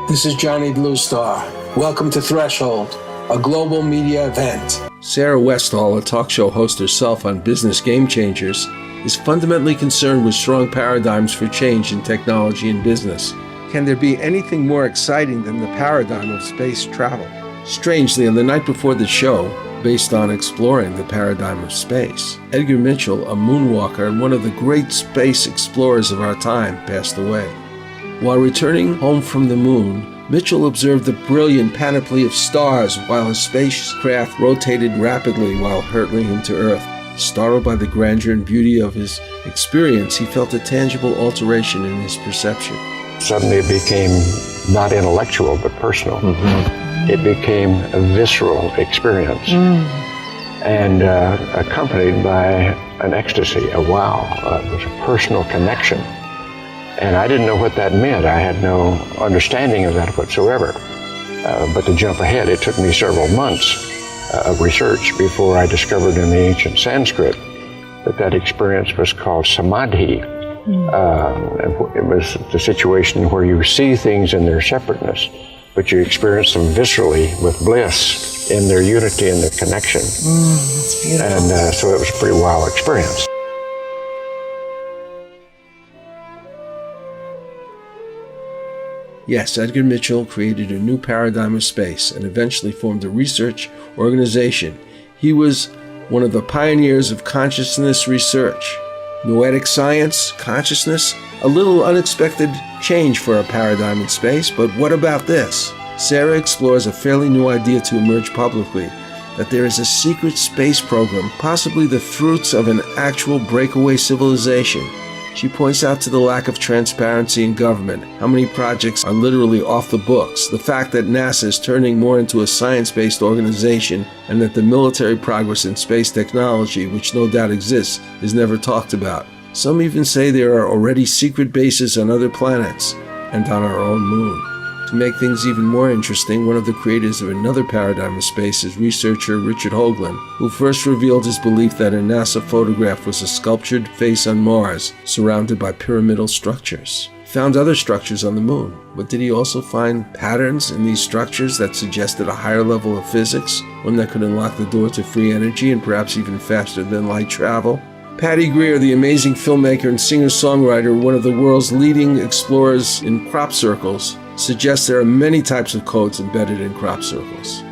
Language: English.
This is Johnny Bluestar. Welcome to Threshold, a global media event. Sarah Westall, a talk show host herself on Business Game Changers, is fundamentally concerned with strong paradigms for change in technology and business. Can there be anything more exciting than the paradigm of space travel? Strangely, on the night before the show, based on exploring the paradigm of space, Edgar Mitchell, a moonwalker and one of the great space explorers of our time, passed away. While returning home from the moon, Mitchell observed the brilliant panoply of stars while his spacecraft rotated rapidly while hurtling him to Earth. Startled by the grandeur and beauty of his experience, he felt a tangible alteration in his perception. Suddenly it became not intellectual but personal. It became a visceral experience and accompanied by an ecstasy, a wow. It was a personal connection. And I didn't know what that meant. I had no understanding of that whatsoever. But to jump ahead, it took me several months of research before I discovered in the ancient Sanskrit that experience was called samadhi. It was the situation where you see things in their separateness, but you experience them viscerally with bliss in their unity and their connection. That's beautiful. And so it was a pretty wild experience. Yes, Edgar Mitchell created a new paradigm of space and eventually formed a research organization. He was one of the pioneers of consciousness research. Noetic science, consciousness, a little unexpected change for a paradigm in space, but what about this? Sarah explores a fairly new idea to emerge publicly, that there is a secret space program, possibly the fruits of an actual breakaway civilization. She points out to the lack of transparency in government, how many projects are literally off the books, the fact that NASA is turning more into a science-based organization, and that the military progress in space technology, which no doubt exists, is never talked about. Some even say there are already secret bases on other planets and on our own moon. To make things even more interesting, one of the creators of another paradigm of space is researcher Richard Hoagland, who first revealed his belief that a NASA photograph was a sculptured face on Mars, surrounded by pyramidal structures. He found other structures on the moon, but did he also find patterns in these structures that suggested a higher level of physics, one that could unlock the door to free energy and perhaps even faster than light travel? Patty Greer, the amazing filmmaker and singer-songwriter, one of the world's leading explorers in crop circles, suggests there are many types of codes embedded in crop circles.